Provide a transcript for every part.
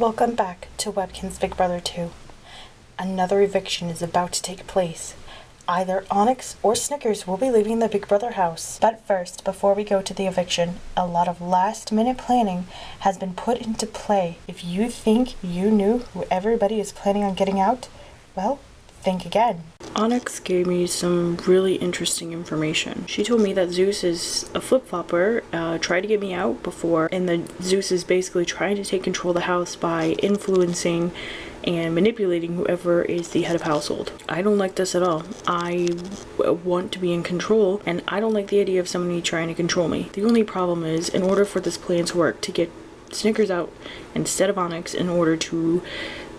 Welcome back to Webkinz Big Brother 2. Another eviction is about to take place. Either Onyx or Snickers will be leaving the Big Brother house. But first, before we go to the eviction, a lot of last-minute planning has been put into play. If you think you knew who everybody is planning on getting out, well, think again. Onyx gave me some really interesting information. She told me that Zeus is a flip-flopper, tried to get me out before, and that Zeus is basically trying to take control of the house by influencing and manipulating whoever is the head of household. I don't like this at all. I want to be in control, and I don't like the idea of somebody trying to control me. The only problem is, in order for this plan to work, to get Snickers out instead of Onyx in order to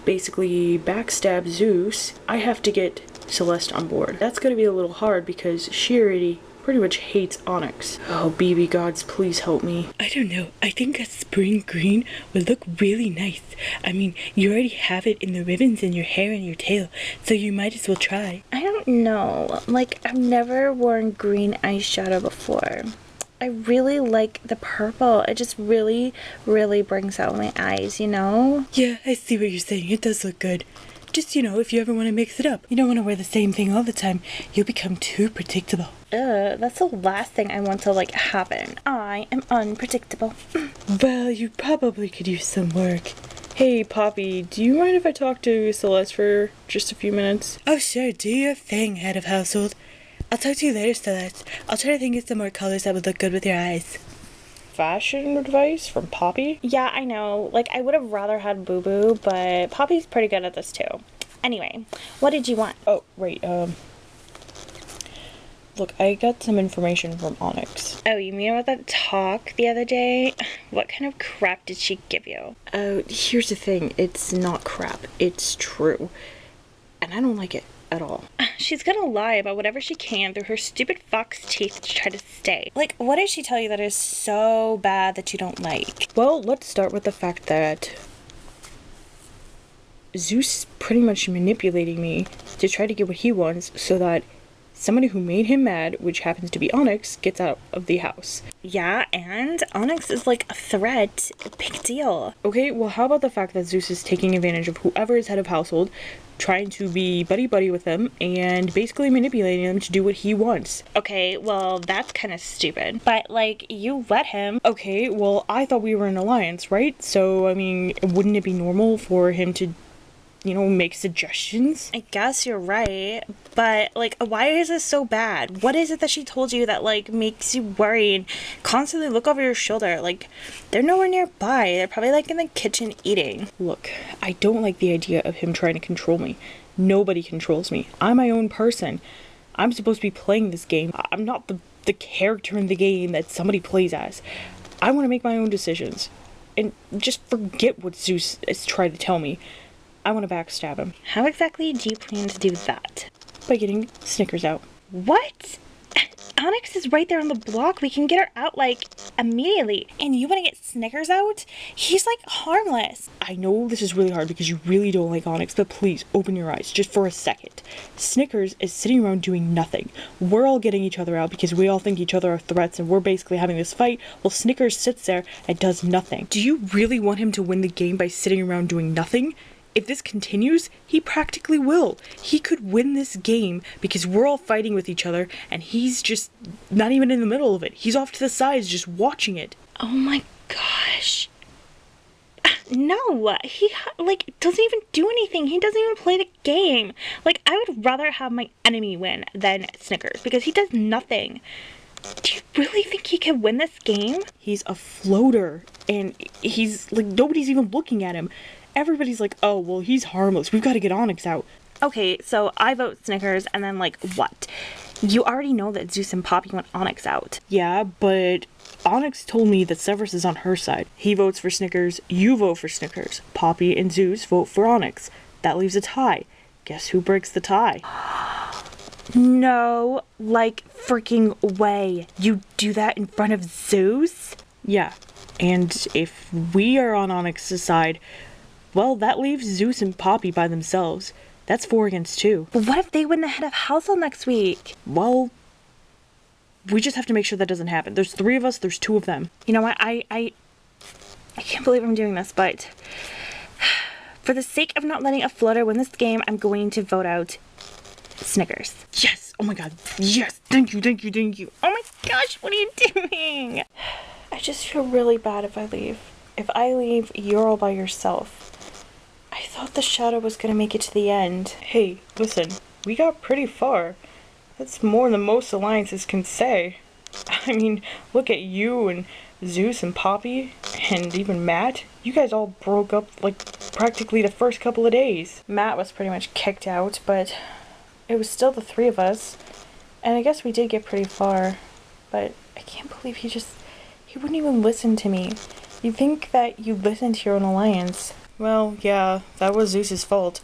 basically backstab Zeus, I have to get Celeste on board. That's gonna be a little hard because she already pretty much hates Onyx. Oh, BB gods, please help me. I don't know. I think a spring green would look really nice. I mean, you already have it in the ribbons in your hair and your tail, so you might as well try. I don't know. Like, I've never worn green eyeshadow before. I really like the purple. It just really, really brings out my eyes, you know? Yeah, I see what you're saying. It does look good. Just, you know, if you ever want to mix it up. You don't want to wear the same thing all the time. You'll become too predictable. That's the last thing I want to, like, happen. I am unpredictable. Well, you probably could use some work. Hey, Poppy, do you mind if I talk to Celeste for just a few minutes? Oh, sure. Do your thing, head of household. I'll talk to you later, Celeste. I'll try to think of some more colors that would look good with your eyes. Fashion advice from Poppy? Yeah, I know. Like, I would have rather had Boo Boo, but Poppy's pretty good at this too. Anyway, what did you want? Oh, right, look, I got some information from Onyx. Oh, you mean about that talk the other day? What kind of crap did she give you? Here's the thing. It's not crap. It's true. And I don't like it at all. She's gonna lie about whatever she can through her stupid fox teeth to try to stay. Like, what did she tell you that is so bad that you don't like? Well, let's start with the fact that Zeus pretty much manipulating me to try to get what he wants so that somebody who made him mad, which happens to be Onyx, gets out of the house. Yeah, and Onyx is like a threat. Big deal. Okay, well, how about the fact that Zeus is taking advantage of whoever is head of household, trying to be buddy-buddy with them, and basically manipulating them to do what he wants. Okay, well, that's kind of stupid. But, like, you let him. Okay, well, I thought we were an alliance, right? So, I mean, wouldn't it be normal for him to, you know, make suggestions? I guess you're right, but, like, why is this so bad? What is it that she told you that, like, makes you worry and constantly look over your shoulder? Like, they're nowhere nearby. They're probably, like, in the kitchen eating. Look, I don't like the idea of him trying to control me. Nobody controls me. I'm my own person. I'm supposed to be playing this game. I'm not the character in the game that somebody plays as. I want to make my own decisions. And just forget what Zeus is trying to tell me. I want to backstab him. How exactly do you plan to do that? By getting Snickers out. What? Onyx is right there on the block. We can get her out, like, immediately. And you want to get Snickers out? He's, like, harmless. I know this is really hard because you really don't like Onyx, but please, open your eyes, just for a second. Snickers is sitting around doing nothing. We're all getting each other out because we all think each other are threats and we're basically having this fight, while Snickers sits there and does nothing. Do you really want him to win the game by sitting around doing nothing? If this continues, he practically will. He could win this game because we're all fighting with each other and he's just not even in the middle of it. He's off to the sides just watching it. Oh my gosh. No, he, like, doesn't even do anything. He doesn't even play the game. Like, I would rather have my enemy win than Snickers because he does nothing. Do you really think he can win this game? He's a floater and he's, like, nobody's even looking at him. Everybody's like, oh, well, he's harmless. We've got to get Onyx out. Okay, so I vote Snickers, and then, like, what? You already know that Zeus and Poppy want Onyx out. Yeah, but Onyx told me that Severus is on her side. He votes for Snickers, you vote for Snickers. Poppy and Zeus vote for Onyx. That leaves a tie. Guess who breaks the tie? No, like, freaking way. You do that in front of Zeus? Yeah, and if we are on Onyx's side, well, that leaves Zeus and Poppy by themselves. That's 4 against 2. But what if they win the head of household next week? Well, we just have to make sure that doesn't happen. There's 3 of us, there's 2 of them. You know what, I can't believe I'm doing this, but For the sake of not letting a floater win this game, I'm going to vote out Snickers. Yes! Oh my god. Yes! Thank you, thank you, thank you. Oh my gosh, what are you doing? I just feel really bad if I leave. If I leave, you're all by yourself. I thought the shadow was gonna make it to the end. Hey, listen. We got pretty far. That's more than most alliances can say. I mean, look at you and Zeus and Poppy and even Matt. You guys all broke up like practically the first couple of days. Matt was pretty much kicked out, but it was still the three of us. And I guess we did get pretty far. But I can't believe he wouldn't even listen to me. You'd think that you listened to your own alliance. Well, yeah, that was Zeus's fault.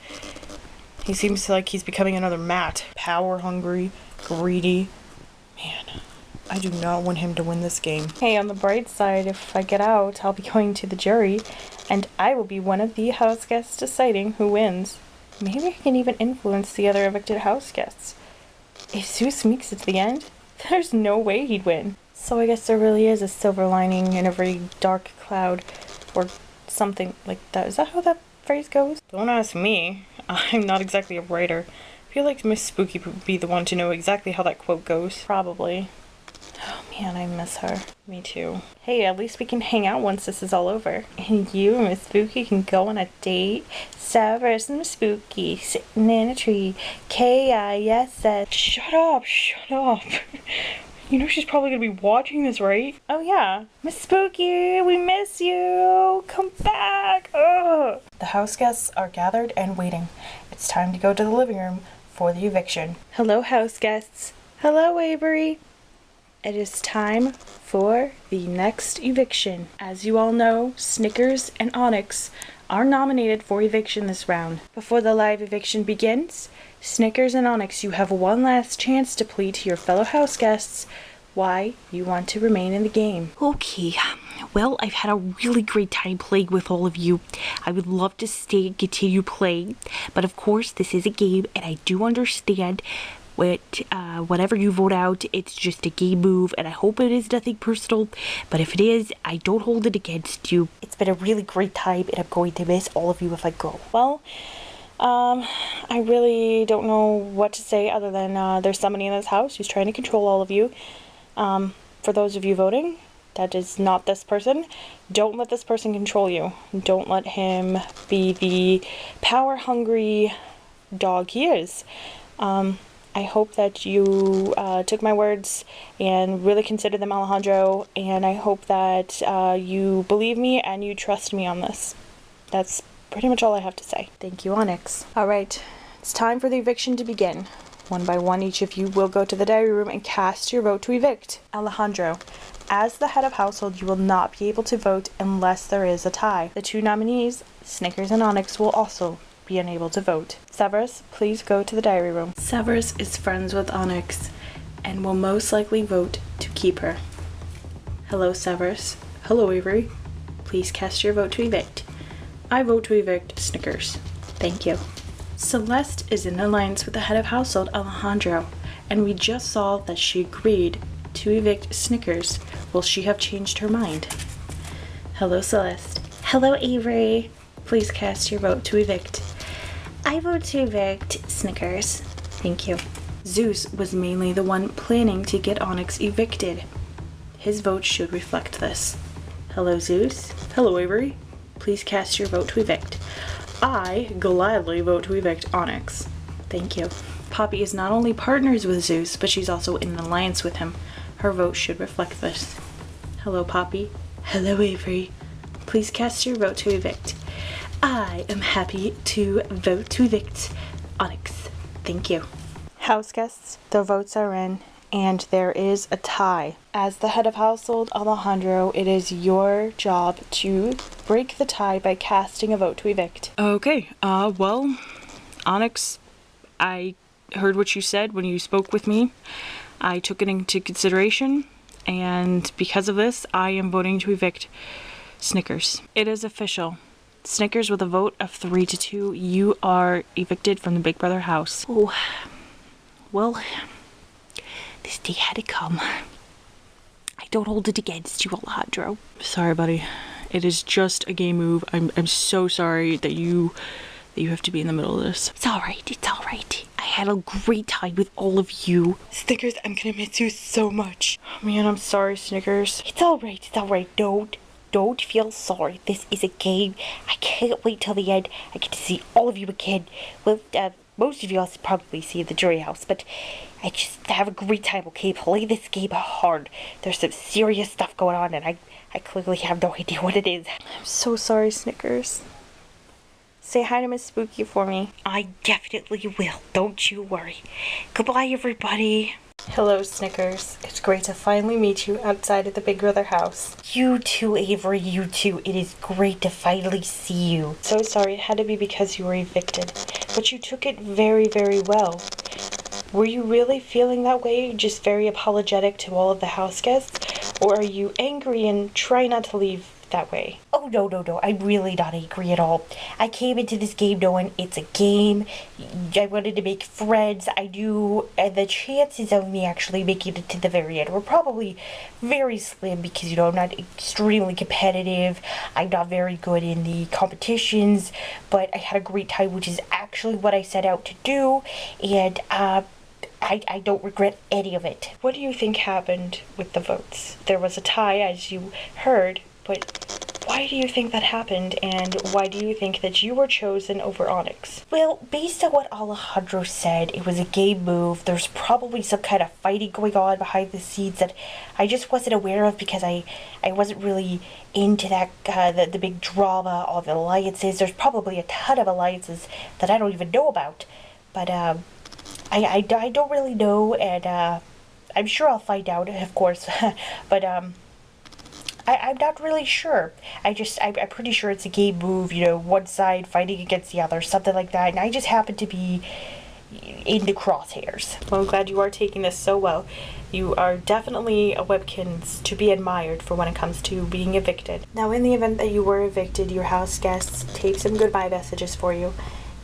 He seems like he's becoming another Matt. Power hungry, greedy. Man, I do not want him to win this game. Hey, on the bright side, if I get out, I'll be going to the jury, and I will be one of the house guests deciding who wins. Maybe I can even influence the other evicted house guests. If Zeus makes it to the end, there's no way he'd win. So I guess there really is a silver lining in every dark cloud, or something like that. Is that how that phrase goes? Don't ask me. I'm not exactly a writer. I feel like Miss Spooky would be the one to know exactly how that quote goes. Probably. Oh man, I miss her. Me too. Hey, at least we can hang out once this is all over. And you and Miss Spooky can go on a date. Severus and Miss Spooky sitting in a tree. Kiss. Shut up, shut up. You know she's probably gonna be watching this, right? Oh yeah. Miss Spooky, we miss you. Come back. Ugh. The house guests are gathered and waiting. It's time to go to the living room for the eviction. Hello, house guests. Hello, Avery. It is time for the next eviction. As you all know, Snickers and Onyx are nominated for eviction this round. Before the live eviction begins, Snickers and Onyx, you have one last chance to plead to your fellow house guests why you want to remain in the game. Okay, well, I've had a really great time playing with all of you. I would love to stay and continue playing, but of course, this is a game, and I do understand whatever you vote out, it's just a game move, and I hope it is nothing personal, but if it is, I don't hold it against you. It's been a really great time, and I'm going to miss all of you if I go. Well, I really don't know what to say other than there's somebody in this house who's trying to control all of you. For those of you voting, that is not this person. Don't let this person control you. Don't let him be the power-hungry dog he is. I hope that you took my words and really considered them, Alejandro, and I hope that you believe me and you trust me on this. That's pretty much all I have to say. Thank you, Onyx. Alright, it's time for the eviction to begin. One by one, each of you will go to the diary room and cast your vote to evict. Alejandro, as the head of household, you will not be able to vote unless there is a tie. The two nominees, Snickers and Onyx, will also be unable to vote. Severus, please go to the diary room. Severus is friends with Onyx and will most likely vote to keep her. Hello, Severus. Hello, Avery. Please cast your vote to evict. I vote to evict Snickers. Thank you. Celeste is in alliance with the head of household, Alejandro, and we just saw that she agreed to evict Snickers. Will she have changed her mind? Hello, Celeste. Hello, Avery. Please cast your vote to evict. I vote to evict Snickers. Thank you. Zeus was mainly the one planning to get Onyx evicted. His vote should reflect this. Hello, Zeus. Hello, Avery. Please cast your vote to evict. I gladly vote to evict Onyx. Thank you. Poppy is not only partners with Zeus, but she's also in an alliance with him. Her vote should reflect this. Hello, Poppy. Hello, Avery. Please cast your vote to evict. I am happy to vote to evict Onyx. Thank you. House guests, the votes are in, and there is a tie. As the head of household, Alejandro, it is your job to break the tie by casting a vote to evict. Okay, well, Onyx, I heard what you said when you spoke with me. I took it into consideration, and because of this, I am voting to evict Snickers. It is official. Snickers, with a vote of 3-2, you are evicted from the Big Brother house. Oh, well, this day had to come. I don't hold it against you, Alejandro. Sorry, buddy. It is just a game move. I'm so sorry that you have to be in the middle of this. It's alright, it's alright. I had a great time with all of you. Snickers, I'm gonna miss you so much. Oh, man, I'm sorry, Snickers. It's alright, it's alright. Don't feel sorry. This is a game. I can't wait till the end. I get to see all of you again. Well, most of you I'll probably see in the jury house, but I just have a great time, okay? Play this game hard. There's some serious stuff going on, and I clearly have no idea what it is. I'm so sorry, Snickers. Say hi to Miss Spooky for me. I definitely will. Don't you worry. Goodbye, everybody. Hello, Snickers. It's great to finally meet you outside of the Big Brother house. You too, Avery. You too. It is great to finally see you. So sorry, it had to be because you were evicted. But you took it very, very well. Were you really feeling that way, just very apologetic to all of the house guests? Or are you angry and try not to leave that way? Oh, no. I'm really not angry at all. I came into this game knowing it's a game. I wanted to make friends. I knew the chances of me actually making it to the very end were probably very slim because, you know, I'm not extremely competitive. I'm not very good in the competitions, but I had a great time, which is actually what I set out to do, and I don't regret any of it. What do you think happened with the votes? There was a tie, as you heard, but why do you think that happened, and why do you think that you were chosen over Onyx? Well, based on what Alejandro said, it was a game move. There's probably some kind of fighting going on behind the scenes that I just wasn't aware of because I wasn't really into that the big drama of alliances. There's probably a ton of alliances that I don't even know about, but I don't really know, and I'm sure I'll find out, of course, but I'm not really sure. I'm pretty sure it's a game move, you know, one side fighting against the other, something like that, and I just happen to be in the crosshairs. Well, I'm glad you are taking this so well. You are definitely a Webkinz to be admired for when it comes to being evicted. Now, in the event that you were evicted, your house guests taped some goodbye messages for you.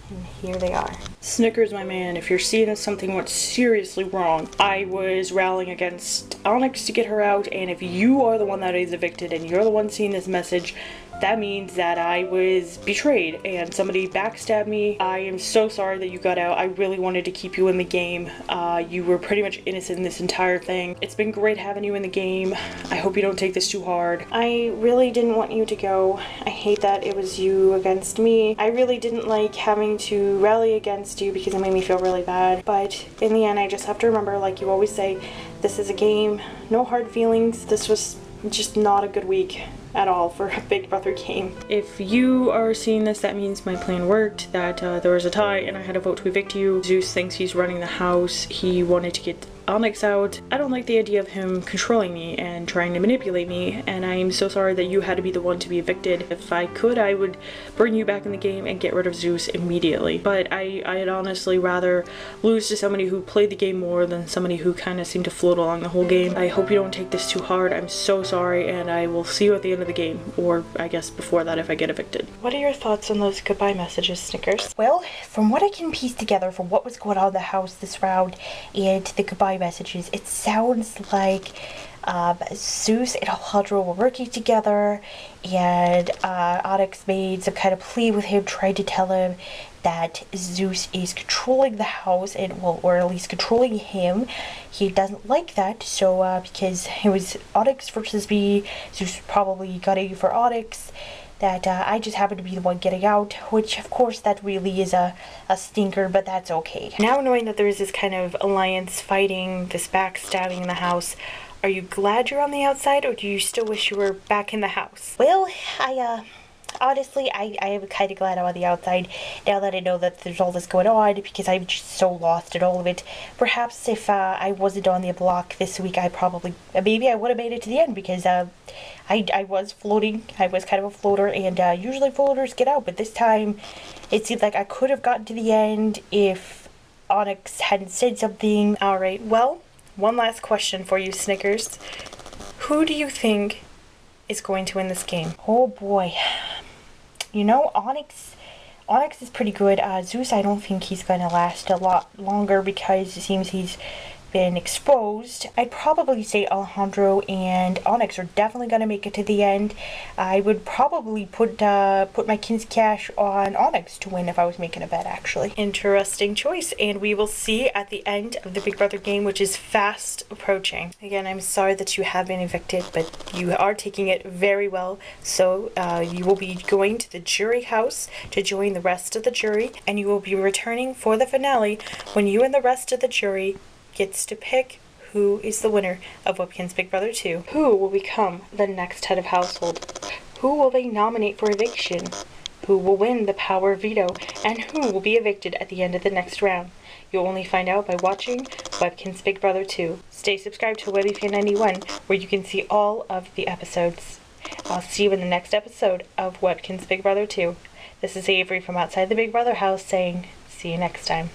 And here they are. Snickers, my man, if you're seeing that something went seriously wrong, I was rallying against Onyx to get her out, and if you are the one that is evicted and you're the one seeing this message, that means that I was betrayed and somebody backstabbed me. I am so sorry that you got out. I really wanted to keep you in the game. You were pretty much innocent in this entire thing. It's been great having you in the game. I hope you don't take this too hard. I really didn't want you to go. I hate that it was you against me. I really didn't like having to rally against you because it made me feel really bad. But in the end, I just have to remember, like you always say, this is a game. No hard feelings. This was just not a good week at all for a Big Brother game. If you are seeing this, that means my plan worked, that there was a tie and I had a vote to evict you. Zeus thinks he's running the house. He wanted to get Onyx out. I don't like the idea of him controlling me and trying to manipulate me, and I'm so sorry that you had to be the one to be evicted. If I could, I would bring you back in the game and get rid of Zeus immediately. But I'd honestly rather lose to somebody who played the game more than somebody who kind of seemed to float along the whole game. I hope you don't take this too hard. I'm so sorry, and I will see you at the end of the game, or I guess before that if I get evicted. What are your thoughts on those goodbye messages, Snickers? Well, from what I can piece together from what was going on in the house this round and the goodbye messages, it sounds like Zeus and Alejandro were working together, and Onyx made some kind of plea with him, trying to tell him that Zeus is controlling the house, and well, or at least controlling him. He doesn't like that, so because it was Onyx versus me, Zeus probably got A for Onyx, that I just happened to be the one getting out, which of course that really is a stinker, but that's okay. Now knowing that there is this kind of alliance fighting, this backstabbing in the house, are you glad you're on the outside, or do you still wish you were back in the house? Well, honestly, I am kind of glad I'm on the outside now that I know that there's all this going on, because I'm just so lost in all of it. Perhaps if I wasn't on the block this week, maybe I would have made it to the end, because I was floating. I was kind of a floater, and usually floaters get out, but this time it seemed like I could have gotten to the end if Onyx hadn't said something. Alright, well, one last question for you, Snickers. Who do you think is going to win this game? Oh boy. You know, Onyx is pretty good. Zeus, I don't think he's going to last a lot longer, because it seems he's been exposed, I'd probably say Alejandro and Onyx are definitely going to make it to the end. I would probably put my King's Cash on Onyx to win if I was making a bet, actually. Interesting choice, and we will see at the end of the Big Brother game, which is fast approaching. Again, I'm sorry that you have been evicted, but you are taking it very well. So you will be going to the jury house to join the rest of the jury, and you will be returning for the finale when you and the rest of the jury gets to pick who is the winner of Webkinz Big Brother 2. Who will become the next head of household? Who will they nominate for eviction? Who will win the power of veto? And who will be evicted at the end of the next round? You'll only find out by watching Webkinz Big Brother 2. Stay subscribed to WebbyFan91 where you can see all of the episodes. I'll see you in the next episode of Webkinz Big Brother 2. This is Avery from outside the Big Brother house saying, see you next time.